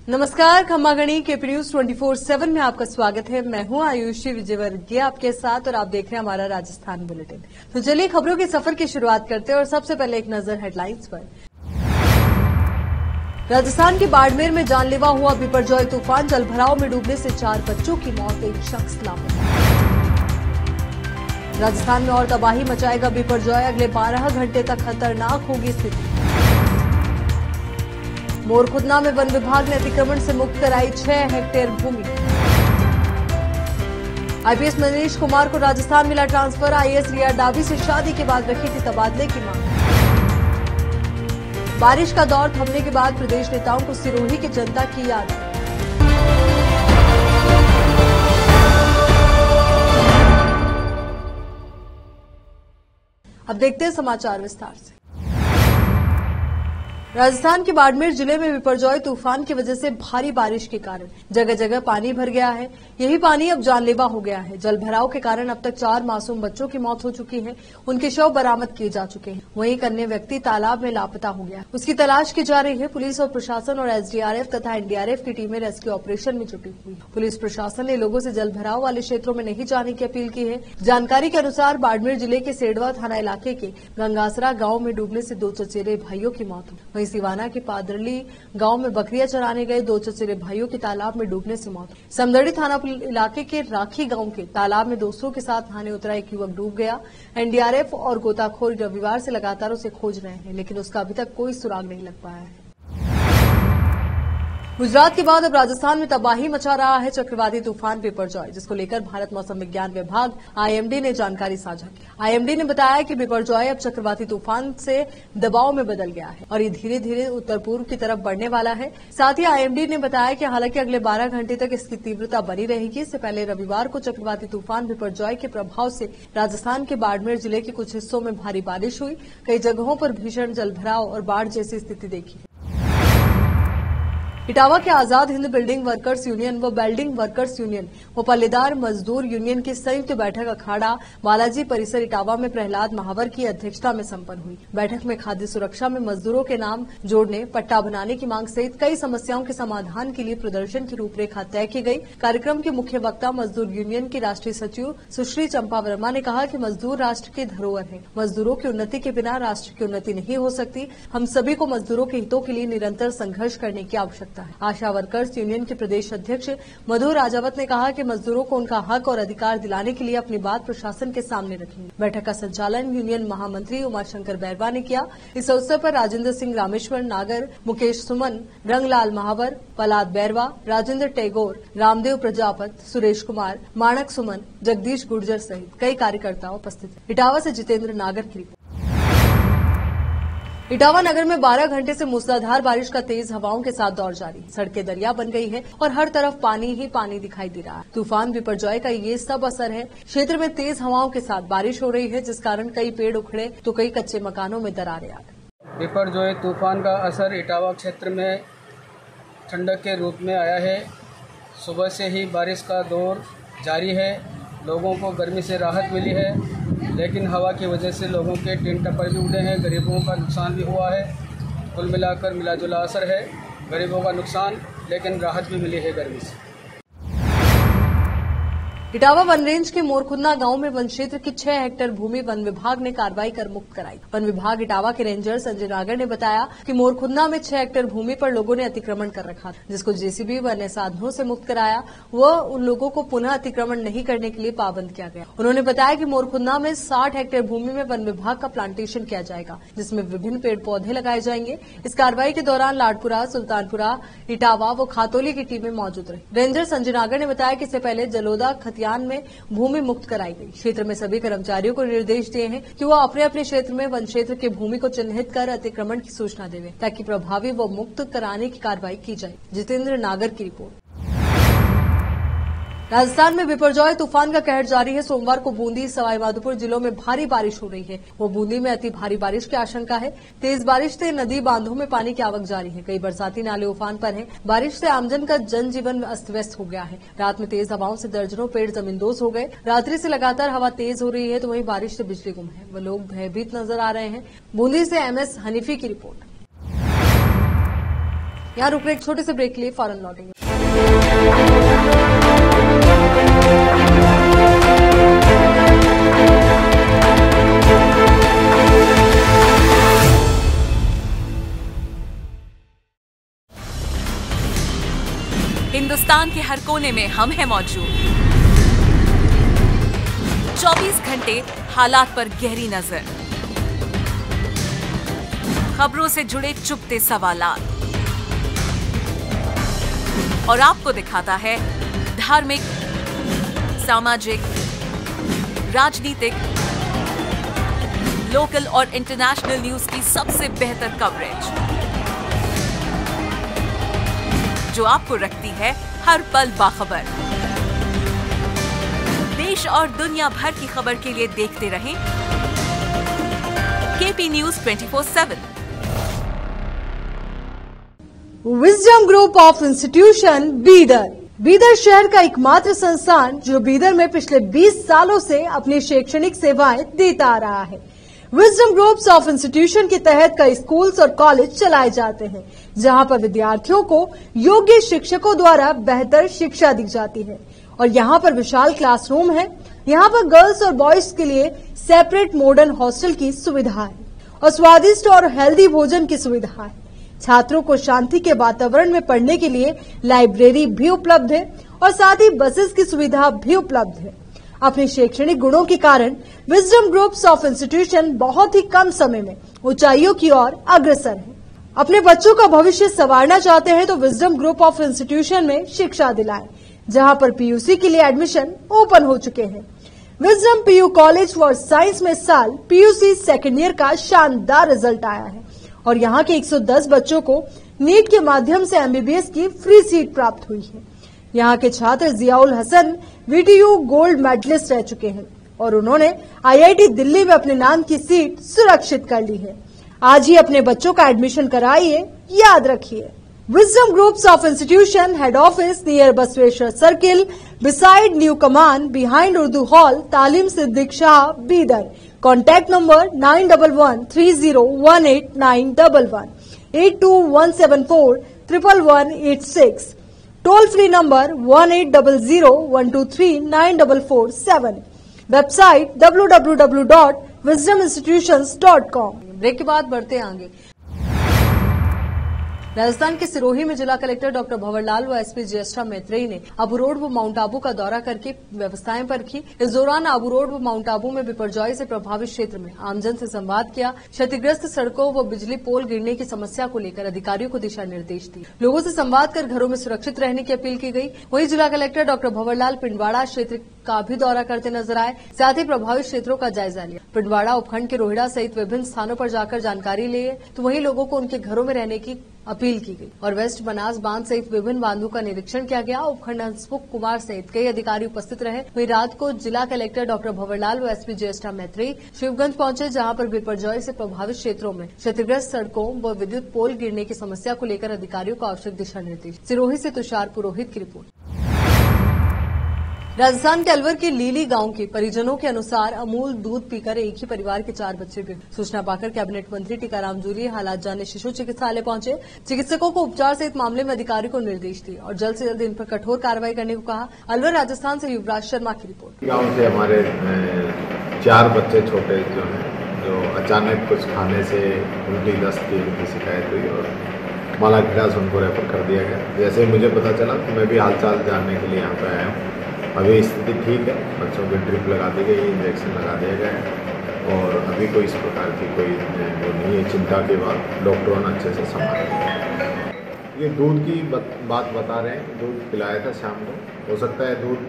नमस्कार, खम्मागणी KP news 24/7 में आपका स्वागत है। मैं हूं आयुषी विजयवर्गीय आपके साथ और आप देख रहे हैं हमारा राजस्थान बुलेटिन। तो चलिए खबरों के सफर की शुरुआत करते हैं और सबसे पहले एक नजर हेडलाइंस पर। राजस्थान के बाड़मेर में जानलेवा हुआ बिपरजॉय तूफान, जलभराव में डूबने से 4 बच्चों की मौत, एक शख्स लापता। राजस्थान में और तबाही मचाएगा बिपरजॉय, अगले 12 घंटे तक खतरनाक होगी स्थिति। मोरखुदना में वन विभाग ने अतिक्रमण से मुक्त कराई 6 हेक्टेयर भूमि। आईपीएस मनीष कुमार को राजस्थान मिला ट्रांसफर, आईएएस रिया डावी से शादी के बाद रखी थी तबादले की मांग। बारिश का दौर थमने के बाद प्रदेश नेताओं को सिरोही की जनता की याद। अब देखते हैं समाचार विस्तार से। राजस्थान के बाड़मेर जिले में बिपरजॉय तूफान की वजह से भारी बारिश के कारण जगह जगह पानी भर गया है। यही पानी अब जानलेवा हो गया है। जलभराव के कारण अब तक 4 मासूम बच्चों की मौत हो चुकी है। उनके शव बरामद किए जा चुके हैं। वहीं एक अन्य व्यक्ति तालाब में लापता हो गया, उसकी तलाश की जा रही है। पुलिस और प्रशासन और एसडीआरएफ तथा एनडीआरएफ की टीमें रेस्क्यू ऑपरेशन में जुटी हुई। पुलिस प्रशासन ने लोगों से जलभराव वाले क्षेत्रों में नहीं जाने की अपील की है। जानकारी के अनुसार बाड़मेर जिले के सेडवा थाना इलाके के गंगासरा गांव में डूबने से 2 चचेरे भाइयों की मौत हुई। वहीं सिवाना के पादरली गांव में बकरियां चराने गए 2 चचेरे भाइयों की तालाब में डूबने से मौत। समदड़ी थाना इलाके के राखी गांव के तालाब में दोस्तों के साथ नहाने उतरा एक युवक डूब गया। एनडीआरएफ और गोताखोर रविवार से लगातार उसे खोज रहे हैं, लेकिन उसका अभी तक कोई सुराग नहीं लग पाया है। गुजरात के बाद अब राजस्थान में तबाही मचा रहा है चक्रवाती तूफान बिपरजॉय, जिसको लेकर भारत मौसम विज्ञान विभाग आईएमडी ने जानकारी साझा की। आईएमडी ने बताया कि बिपरजॉय अब चक्रवाती तूफान से दबाव में बदल गया है और ये धीरे धीरे उत्तर पूर्व की तरफ बढ़ने वाला है। साथ ही आईएमडी ने बताया कि हालांकि अगले 12 घंटे तक इसकी तीव्रता बनी रहेगी। इससे पहले रविवार को चक्रवाती तूफान बिपरजॉय के प्रभाव से राजस्थान के बाड़मेर जिले के कुछ हिस्सों में भारी बारिश हुई। कई जगहों पर भीषण जलभराव और बाढ़ जैसी स्थिति देखी। इटावा के Azad Hind building workers union व वेल्डिंग वर्कर्स यूनियन व पल्लेदार मजदूर यूनियन की संयुक्त बैठक अखाड़ा बालाजी परिसर इटावा में प्रहलाद महावर की अध्यक्षता में संपन्न हुई। बैठक में खाद्य सुरक्षा में मजदूरों के नाम जोड़ने, पट्टा बनाने की मांग सहित कई समस्याओं के समाधान के लिए प्रदर्शन की रूपरेखा तय की गई। कार्यक्रम के मुख्य वक्ता मजदूर यूनियन की राष्ट्रीय सचिव सुश्री चंपा वर्मा ने कहा कि मजदूर राष्ट्र की धरोहर है। मजदूरों की उन्नति के बिना राष्ट्र की उन्नति नहीं हो सकती। हम सभी को मजदूरों के हितों के लिए निरंतर संघर्ष करने की आवश्यकता। आशा वर्कर्स यूनियन के प्रदेश अध्यक्ष मधु राजावत ने कहा कि मजदूरों को उनका हक और अधिकार दिलाने के लिए अपनी बात प्रशासन के सामने रखेंगे। बैठक का संचालन यूनियन महामंत्री उमाशंकर बैरवा ने किया। इस अवसर पर राजेंद्र सिंह रामेश्वर नागर, मुकेश सुमन, रंगलाल महावर, पलाद बैरवा, राजेंद्र टैगोर, रामदेव प्रजापत, सुरेश कुमार, माणक सुमन, जगदीश गुर्जर सहित कई कार्यकर्ता उपस्थित थे। इटावा से जितेंद्र नागर की रिपोर्ट। इटावा नगर में 12 घंटे से मूसलाधार बारिश का तेज हवाओं के साथ दौर जारी है। सड़कें दरिया बन गई है और हर तरफ पानी ही पानी दिखाई दे रहा है। तूफान बिपरजॉय का ये सब असर है। क्षेत्र में तेज हवाओं के साथ बारिश हो रही है, जिस कारण कई पेड़ उखड़े तो कई कच्चे मकानों में दरारें आ गई। बिपरजॉय तूफान का असर इटावा क्षेत्र में ठंडक के रूप में आया है। सुबह से ही बारिश का दौर जारी है। लोगों को गर्मी से राहत मिली है, लेकिन हवा की वजह से लोगों के टिन टप्पर भी उड़े हैं, गरीबों का नुकसान भी हुआ है। कुल मिलाकर मिलाजुला असर है। गरीबों का नुकसान, लेकिन राहत भी मिली है गर्मी से। इटावा वन रेंज के मोरखुदना गांव में वन क्षेत्र की 6 हेक्टेयर भूमि वन विभाग ने कार्रवाई कर मुक्त कराई। वन विभाग इटावा के रेंजर संजय नागर ने बताया कि मोरखुदना में 6 हेक्टेयर भूमि पर लोगों ने अतिक्रमण कर रखा था, जिसको जेसीबी व अन्य साधनों से मुक्त कराया। वह उन लोगों को पुनः अतिक्रमण नहीं करने के लिए पाबंद किया गया। उन्होंने बताया कि मोरखुदना में 60 हेक्टेयर भूमि में वन विभाग का प्लांटेशन किया जाएगा, जिसमें विभिन्न पेड़ पौधे लगाए जाएंगे। इस कार्रवाई के दौरान लाडपुरा, सुल्तानपुरा, इटावा व खातौली की टीमें मौजूद रही। रेंजर संजय नागर ने बताया कि इससे पहले जलोदा खतियान में भूमि मुक्त कराई गई। क्षेत्र में सभी कर्मचारियों को निर्देश दिए हैं कि वह अपने अपने क्षेत्र में वन क्षेत्र की भूमि को चिन्हित कर अतिक्रमण की सूचना देवें, ताकि प्रभावी व मुक्त कराने की कार्रवाई की जाए। जितेंद्र नागर की रिपोर्ट। राजस्थान में बिपरजॉय तूफान का कहर जारी है। सोमवार को बूंदी, सवाईमाधोपुर जिलों में भारी बारिश हो रही है। वो बूंदी में अति भारी बारिश की आशंका है। तेज बारिश से नदी बांधों में पानी की आवक जारी है। कई बरसाती नाले उफान पर हैं। बारिश से आमजन का जनजीवन अस्त व्यस्त हो गया है। रात में तेज हवाओं से दर्जनों पेड़ जमींदोज हो गए। रात्रि से लगातार हवा तेज हो रही है, तो वहीं बारिश से बिजली गुम है। वह लोग भयभीत नजर आ रहे हैं। बूंदी से एमएस हनीफी की रिपोर्ट। यहाँ रुक रहे एक छोटे से ब्रेक के लिए, फौरन लौटेंगे। हिंदुस्तान के हर कोने में हम हैं मौजूद। 24 घंटे हालात पर गहरी नजर, खबरों से जुड़े चुपते सवालात, और आपको दिखाता है धार्मिक, सामाजिक, राजनीतिक, लोकल और इंटरनेशनल न्यूज की सबसे बेहतर कवरेज, जो आपको रखती है हर पल बाखबर। देश और दुनिया भर की खबर के लिए देखते रहें KP news 24/7। Wisdom group of institution Bidar. Bidar शहर का एकमात्र संस्थान जो बीदर में पिछले 20 सालों से अपनी शैक्षणिक सेवाएं देता आ रहा है। विजडम ग्रुप्स ऑफ इंस्टीट्यूशन के तहत कई स्कूल्स और कॉलेज चलाए जाते हैं, जहां पर विद्यार्थियों को योग्य शिक्षकों द्वारा बेहतर शिक्षा दी जाती है। और यहां पर विशाल क्लासरूम है। यहां पर गर्ल्स और बॉयज के लिए सेपरेट मॉडर्न हॉस्टल की सुविधा है और स्वादिष्ट और हेल्दी भोजन की सुविधा है। छात्रों को शांति के वातावरण में पढ़ने के लिए लाइब्रेरी भी उपलब्ध है और साथ ही बसेस की सुविधा भी उपलब्ध है। अपने शैक्षणिक गुणों के कारण विजडम ग्रुप्स ऑफ इंस्टीट्यूशन बहुत ही कम समय में ऊंचाइयों की ओर अग्रसर है। अपने बच्चों का भविष्य संवारना चाहते हैं तो विजडम ग्रुप ऑफ इंस्टीट्यूशन में शिक्षा दिलाएं, जहां पर पीयूसी के लिए एडमिशन ओपन हो चुके हैं। Wisdom PU College for Science में इस साल पीयूसी सेकेंड ईयर का शानदार रिजल्ट आया है और यहां के 110 बच्चों को नीट के माध्यम से एमबीबीएस की फ्री सीट प्राप्त हुई है। यहां के छात्र Ziaul Hasan VTU gold medalist रह चुके हैं और उन्होंने आईआईटी दिल्ली में अपने नाम की सीट सुरक्षित कर ली है। आज ही अपने बच्चों का एडमिशन कराइए, याद रखिए। Wisdom groups of institution head office near Basaveshwar circle, beside new Kaman, behind Urdu hall, Talim Siddique Shah, Bidar. Contact number 9113018911, 8217411186, toll free number 180012394447, website www.wisdominstitutions.com। Break के बाद बढ़ते आगे। राजस्थान के सिरोही में जिला कलेक्टर डॉक्टर भंवरलाल व एसपी ज्येष्ठा मैत्रेयी ने आबू रोड व माउंट आबू का दौरा करके व्यवस्थाएं परखी। इस दौरान आबू रोड व माउंट आबू में बिपरजॉय से प्रभावित क्षेत्र में आमजन से संवाद किया। क्षतिग्रस्त सड़कों व बिजली पोल गिरने की समस्या को लेकर अधिकारियों को दिशा निर्देश दिए। लोगों से संवाद कर घरों में सुरक्षित रहने की अपील की गई। वहीं जिला कलेक्टर डॉक्टर भंवरलाल पिंडवाड़ा क्षेत्र का भी दौरा करते नजर आए, साथ ही प्रभावित क्षेत्रों का जायजा लिया। पिंडवाड़ा उपखंड के रोहिड़ा सहित विभिन्न स्थानों पर जाकर जानकारी लिए, तो वहीं लोगों को उनके घरों में रहने की अपील की गई और वेस्ट बनास बांध सहित विभिन्न बांधों का निरीक्षण किया गया। उपखंड हंसमुख कुमार सहित कई अधिकारी उपस्थित रहे। वहीं रात को जिला कलेक्टर डॉक्टर भंवरलाल व एसपी ज्येष्ठा मैत्रेयी शिवगंज पहुंचे, जहां पर बिपरजॉय से प्रभावित क्षेत्रों में क्षतिग्रस्त सड़कों व विद्युत पोल गिरने की समस्या को लेकर अधिकारियों को आवश्यक दिशा निर्देश। सिरोही से तुषार पुरोहित की रिपोर्ट। राजस्थान के अलवर के लीली गांव के परिजनों के अनुसार अमूल दूध पीकर एक ही परिवार के 4 बच्चे गिरे। सूचना पाकर कैबिनेट मंत्री टीकाराम जूली हालात जानने शिशु चिकित्सालय पहुंचे। चिकित्सकों को उपचार सहित मामले में अधिकारी को निर्देश दिए और जल्द से जल्द इन पर कठोर कार्रवाई करने को कहा। अलवर राजस्थान से युवराज शर्मा की रिपोर्ट। गाँव से हमारे 4 बच्चे छोटे जो हैं, जो अचानक कुछ खाने से उल्टी दस्त की उनकी शिकायत हुई और मालाखेड़ा से उनको रेफर कर दिया गया। जैसे ही मुझे पता चला तो मैं भी हालचाल जानने के लिए यहाँ पे आया हूँ। अभी स्थिति ठीक है, बच्चों को ड्रिप लगा दी गई, इंजेक्शन लगा दिया गया है और अभी कोई इस प्रकार की कोई वो नहीं है। चिंता के बाद डॉक्टरों ने अच्छे से संभाल लिया। ये दूध की बात बता रहे हैं, दूध पिलाया था शाम को। हो सकता है दूध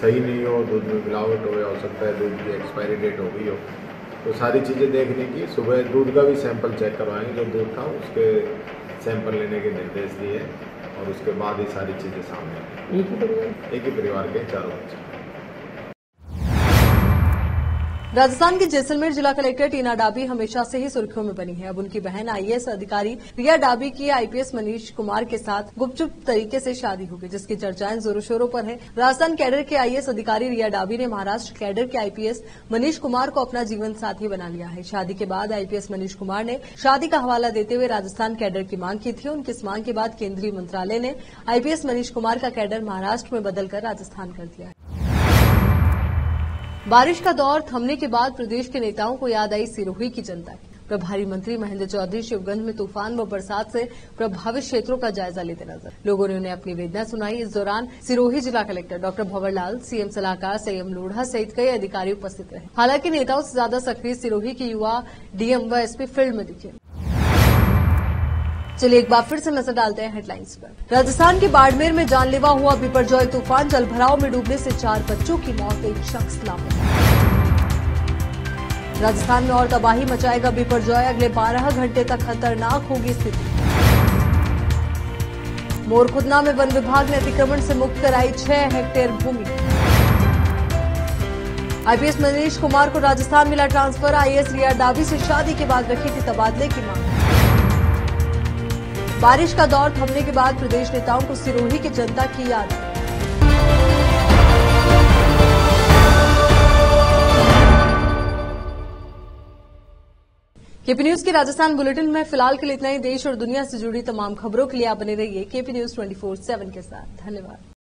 सही नहीं हो, दूध में मिलावट हो, या हो सकता है दूध की एक्सपायरी डेट हो गई हो। तो सारी चीज़ें देखने की, सुबह दूध का भी सैंपल चेक करवाएंगे। जो दूध था उसके सैंपल लेने के निर्देश दिए और उसके बाद ही सारी चीज़ें सामने आई। एक ही परिवार के 4 बच्चे। राजस्थान के जैसलमेर जिला कलेक्टर टीना डाबी हमेशा से ही सुर्खियों में बनी है। अब उनकी बहन आईएएस अधिकारी रिया डाबी की आईपीएस मनीष कुमार के साथ गुपचुप तरीके से शादी हो गई, जिसकी चर्चाएं जोरों शोरों पर है। राजस्थान कैडर के आईएएस अधिकारी रिया डाबी ने महाराष्ट्र कैडर के आईपीएस मनीष कुमार को अपना जीवन साथी बना लिया है। शादी के बाद आईपीएस मनीष कुमार ने शादी का हवाला देते हुए राजस्थान कैडर की मांग की थी। उनकी इस मांग के बाद केंद्रीय मंत्रालय ने आईपीएस मनीष कुमार का कैडर महाराष्ट्र में बदलकर राजस्थान कर दिया है। बारिश का दौर थमने के बाद प्रदेश के नेताओं को याद आई सिरोही की जनता की। प्रभारी मंत्री महेंद्र चौधरी शिवगंज में तूफान व बरसात से प्रभावित क्षेत्रों का जायजा लेते नजर। लोगों ने उन्हें अपनी वेदना सुनाई। इस दौरान सिरोही जिला कलेक्टर डॉक्टर भंवरलाल, सीएम सलाहकार संयम लोढ़ा सहित कई अधिकारी उपस्थित रहे। हालांकि नेताओं से ज्यादा सक्रिय सिरोही के युवा डीएम व एसपी फील्ड में दिखे। चलिए एक बार फिर से नजर डालते हैं हेडलाइंस पर। राजस्थान के बाड़मेर में जानलेवा हुआ बिपरजॉय तूफान। जलभराव में डूबने से 4 बच्चों की मौत, एक शख्स लापता। राजस्थान में और तबाही मचाएगा बिपरजॉय। अगले 12 घंटे तक खतरनाक होगी स्थिति। मोरखुदना में वन विभाग ने अतिक्रमण से मुक्त कराई 6 हेक्टेयर भूमि। आईपीएस मनीष कुमार को राजस्थान मिला ट्रांसफर। आईएएस रिया डाबी से शादी के बाद रखी थी तबादले की मांग। बारिश का दौर थमने के बाद प्रदेश नेताओं को सिरोही की जनता की याद आई। केपी न्यूज के राजस्थान बुलेटिन में फिलहाल के लिए इतना ही। देश और दुनिया से जुड़ी तमाम खबरों के लिए आप बने रहिए केपी न्यूज 24/7 के साथ। धन्यवाद।